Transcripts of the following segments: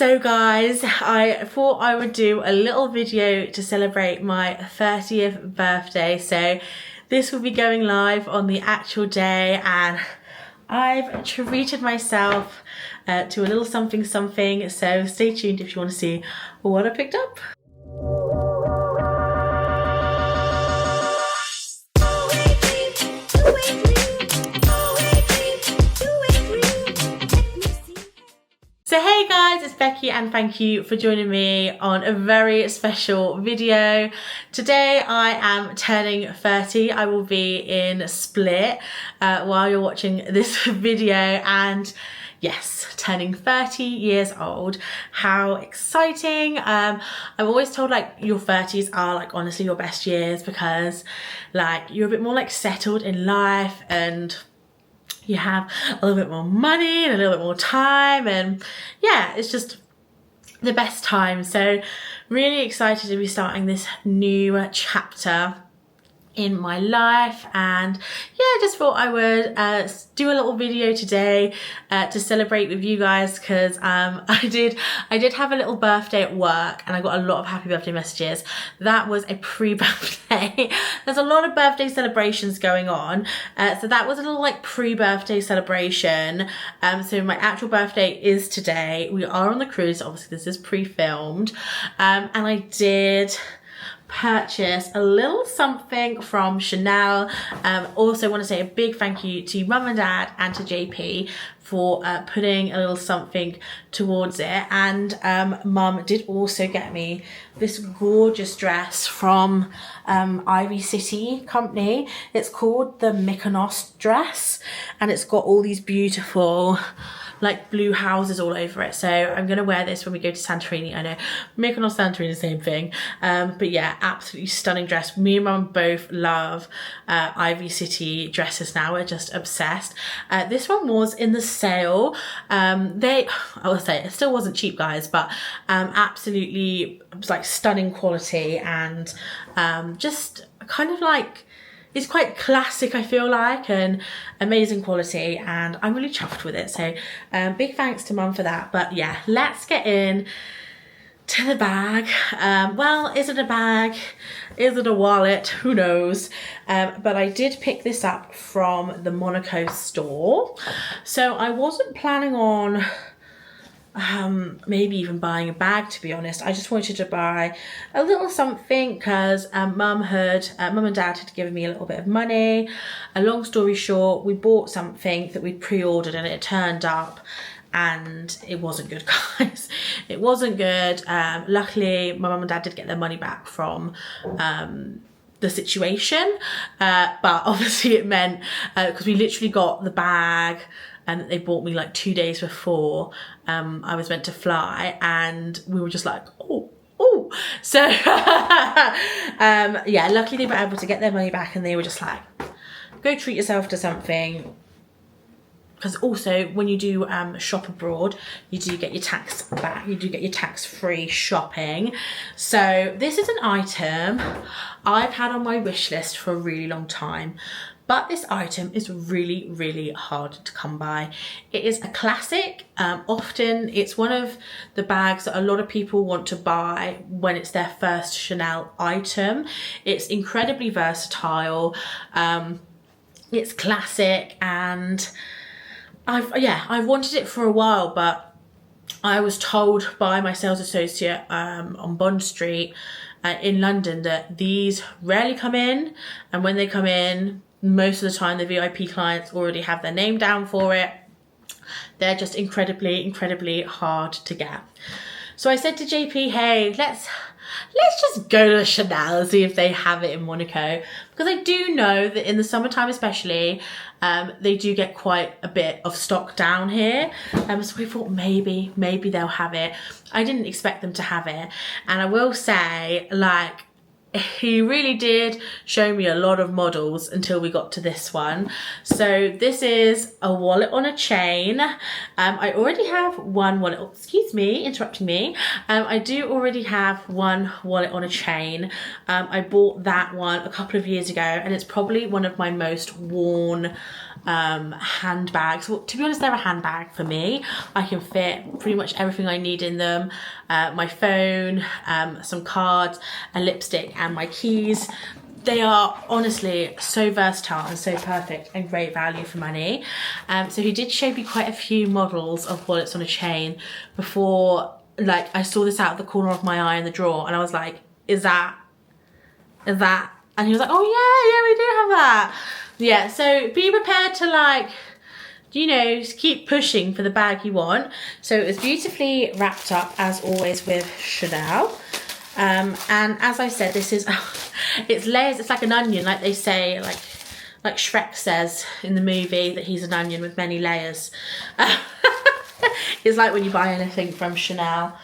So guys, I thought I would do a little video to celebrate my 30th birthday. So this will be going live on the actual day, and I've treated myself to a little something. So stay tuned if you want to see what I picked up. So hey guys, it's Becky and thank you for joining me on a very special video. Today I am turning 30. I will be in Split while you're watching this video, and yes, turning 30 years old. How exciting. I'm always told like your 30s are like honestly your best years because like you're a bit more like settled in life and you have a little bit more money and a little bit more time, and yeah, it's just the best time. So really excited to be starting this new chapter in my life, and yeah, just thought I would do a little video today to celebrate with you guys, because I did have a little birthday at work and I got a lot of happy birthday messages. That was a pre-birthday. There's a lot of birthday celebrations going on, so that was a little like pre-birthday celebration. So my actual birthday is today. We are on the cruise, obviously this is pre-filmed, and I did purchase a little something from Chanel. Also want to say a big thank you to Mum and Dad and to JP for putting a little something towards it, and Mum did also get me this gorgeous dress from Ivy City company. It's called the Mykonos dress, and it's got all these beautiful like blue houses all over it. So I'm gonna wear this when we go to Santorini. I know Mykonos, Santorini, same thing. But yeah, absolutely stunning dress. Me and Mum both love Ivy City dresses now. We're just obsessed. This one was in the sale. I will say it still wasn't cheap, guys, but absolutely it was like stunning quality, and just kind of like, it's quite classic, I feel like, and amazing quality, and I'm really chuffed with it. So big thanks to Mum for that. But yeah, let's get in to the bag. Well, is it a bag? Is it a wallet? Who knows? But I did pick this up from the Monaco store. So I wasn't planning on maybe even buying a bag, to be honest. I just wanted to buy a little something because Mum and Dad had given me a little bit of money. A long story short, we bought something that we'd pre-ordered and it turned up and it wasn't good, guys. It wasn't good. Luckily my Mum and Dad did get their money back from the situation, but obviously it meant because we literally got the bag and they bought me like 2 days before I was meant to fly, and we were just like, oh. So yeah, luckily they were able to get their money back, and they were just like, go treat yourself to something. Because also when you do shop abroad, you do get your tax back. You do get your tax-free shopping. So this is an item I've had on my wish list for a really long time. But this item is really, really hard to come by. It is a classic. Often it's one of the bags that a lot of people want to buy when it's their first Chanel item. It's incredibly versatile. It's classic, and I've wanted it for a while, but I was told by my sales associate on Bond Street in London that these rarely come in, and when they come in, most of the time the VIP clients already have their name down for it. They're just incredibly, incredibly hard to get. So I said to JP, hey, let's just go to Chanel and see if they have it in Monaco, because I do know that in the summertime especially, they do get quite a bit of stock down here. So we thought maybe they'll have it. I didn't expect them to have it, and I will say, like, he really did show me a lot of models until we got to this one. So this is a wallet on a chain. I already have one wallet. Oh, excuse me, interrupting me. I do already have one wallet on a chain. I bought that one a couple of years ago, and it's probably one of my most worn handbags. Well, to be honest, they're a handbag for me. I can fit pretty much everything I need in them. My phone, some cards, a lipstick and my keys. They are honestly so versatile and so perfect and great value for money. So he did show me quite a few models of wallets on a chain before, like, I saw this out of the corner of my eye in the drawer and I was like, is that? And he was like, oh yeah, we do have that. Yeah, so be prepared to, like, you know, just keep pushing for the bag you want. So it was beautifully wrapped up as always with Chanel. And as I said, this is, it's layers, it's like an onion, like they say, like Shrek says in the movie that he's an onion with many layers. It's like when you buy anything from Chanel.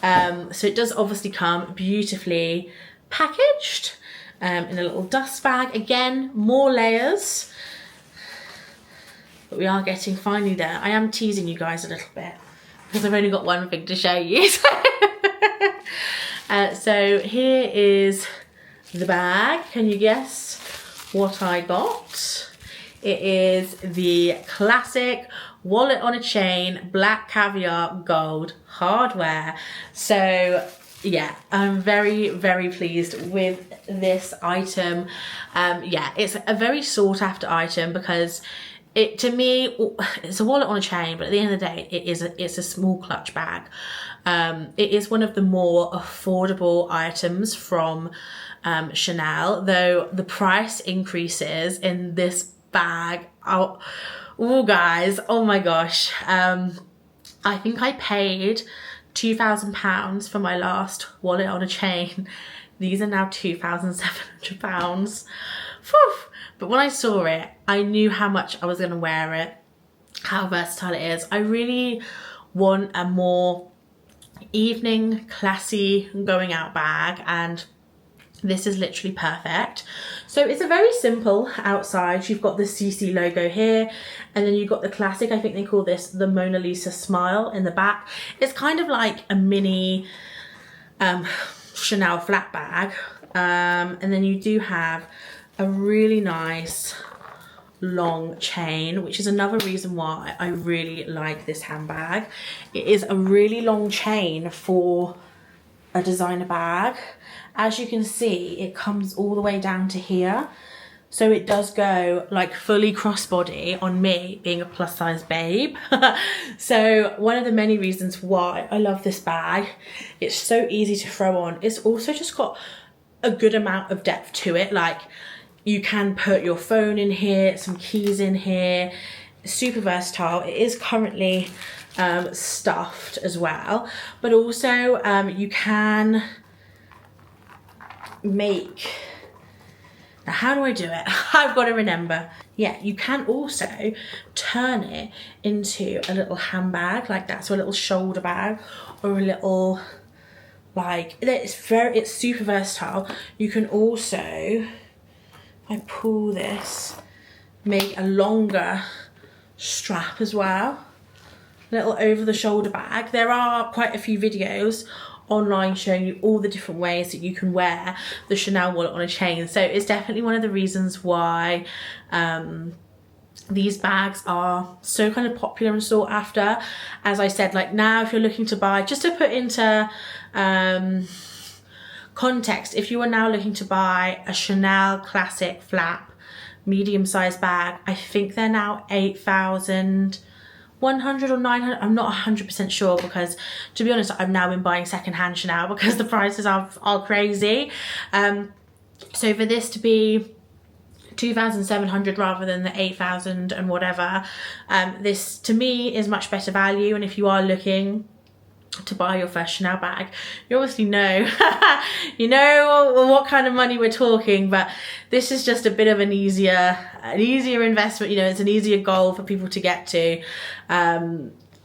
So it does obviously come beautifully packaged in a little dust bag. Again, more layers. But we are getting finally there. I am teasing you guys a little bit because I've only got one thing to show you. So here is the bag. Can you guess what I got? It is the classic wallet on a chain, black caviar gold hardware. So yeah, I'm very, very pleased with this item. Yeah, it's a very sought after item because it, to me, it's a wallet on a chain, but at the end of the day, it's a small clutch bag. It is one of the more affordable items from Chanel, though the price increases in this bag. Oh guys, oh my gosh. I think I paid £2,000 for my last wallet on a chain. These are now £2,700. But when I saw it, I knew how much I was going to wear it, how versatile it is. I really want a more evening, classy, going out bag, and this is literally perfect. So it's a very simple outside. You've got the CC logo here, and then you've got the classic, I think they call this the Mona Lisa smile in the back. It's kind of like a mini Chanel flat bag. And then you do have a really nice long chain, which is another reason why I really like this handbag. It is a really long chain for a designer bag. As you can see, it comes all the way down to here. So it does go like fully crossbody on me being a plus size babe. So one of the many reasons why I love this bag, it's so easy to throw on. It's also just got a good amount of depth to it. Like, you can put your phone in here, some keys in here. Super versatile. It is currently stuffed as well, but also you can make, now how do I do it? I've got to remember. Yeah, you can also turn it into a little handbag like that, so a little shoulder bag or a little, like, it's super versatile. You can also, I pull this, make a longer strap as well, little over the shoulder bag. There are quite a few videos online showing you all the different ways that you can wear the Chanel wallet on a chain. So it's definitely one of the reasons why these bags are so kind of popular and sought after. As I said, like, now if you're looking to buy, just to put into context, if you are now looking to buy a Chanel classic flap medium-sized bag, I think they're now 8,100 or 900. I'm not 100% sure because, to be honest, I've now been buying secondhand Chanel because the prices are crazy. So for this to be 2,700 rather than the 8,000 and whatever, this to me is much better value. And if you are looking to buy your first Chanel bag, you obviously know you know what kind of money we're talking, but this is just a bit of an easier investment. You know, it's an easier goal for people to get to.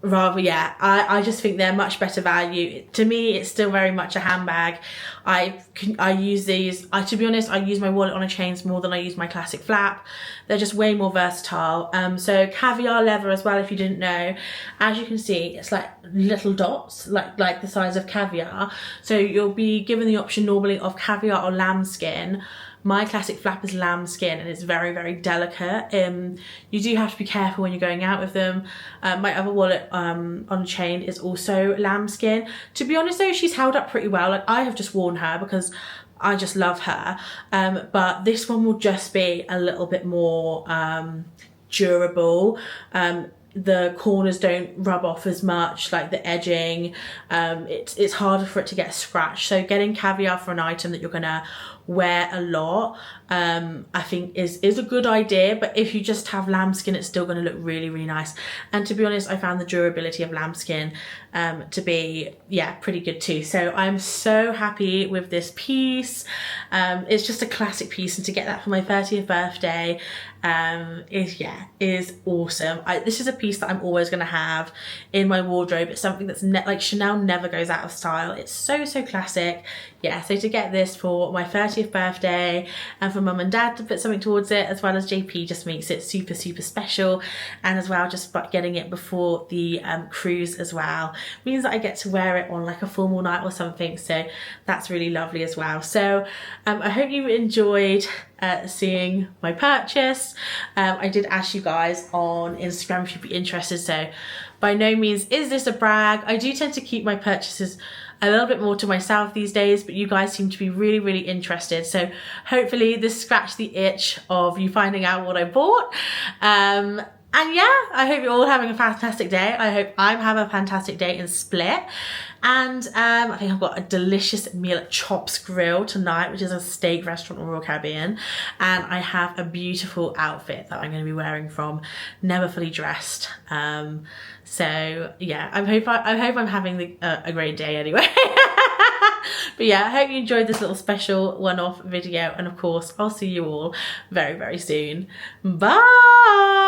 Rather, yeah, I just think they're much better value. To me, it's still very much a handbag. I use these, to be honest, I use my wallet on a chain more than I use my classic flap. They're just way more versatile. So caviar leather as well, if you didn't know. As you can see, it's like little dots, like the size of caviar. So you'll be given the option normally of caviar or lambskin. my classic flap is lambskin, and it's very, very delicate. You do have to be careful when you're going out with them. My other wallet on chain is also lambskin. To be honest though, she's held up pretty well. Like, I have just worn her because I just love her, but this one will just be a little bit more durable. The corners don't rub off as much, like the edging. It's harder for it to get scratched. So getting caviar for an item that you're gonna wear a lot, I think is a good idea. But if you just have lambskin, it's still gonna look really, really nice. And to be honest, I found the durability of lambskin to be, yeah, pretty good too. So I'm so happy with this piece. It's just a classic piece, and to get that for my 30th birthday is awesome. This is a piece that I'm always gonna have in my wardrobe. It's something that's like Chanel never goes out of style. It's so, so classic. Yeah, so to get this for my 30th birthday and for mum and dad to put something towards it, as well as JP, just makes it super, super special. And as well, just getting it before the cruise as well means that I get to wear it on like a formal night or something. So that's really lovely as well. So I hope you enjoyed seeing my purchase. I did ask you guys on Instagram if you'd be interested, so by no means is this a brag. I do tend to keep my purchases a little bit more to myself these days, but you guys seem to be really, really interested. So hopefully this scratched the itch of you finding out what I bought. And yeah, I hope you're all having a fantastic day. I hope I'm having a fantastic day in Split. And I think I've got a delicious meal at Chops Grill tonight, which is a steak restaurant in Royal Caribbean. And I have a beautiful outfit that I'm going to be wearing from Never Fully Dressed. So yeah, I hope I'm having a great day anyway. But yeah, I hope you enjoyed this little special one-off video. And of course, I'll see you all very, very soon. Bye!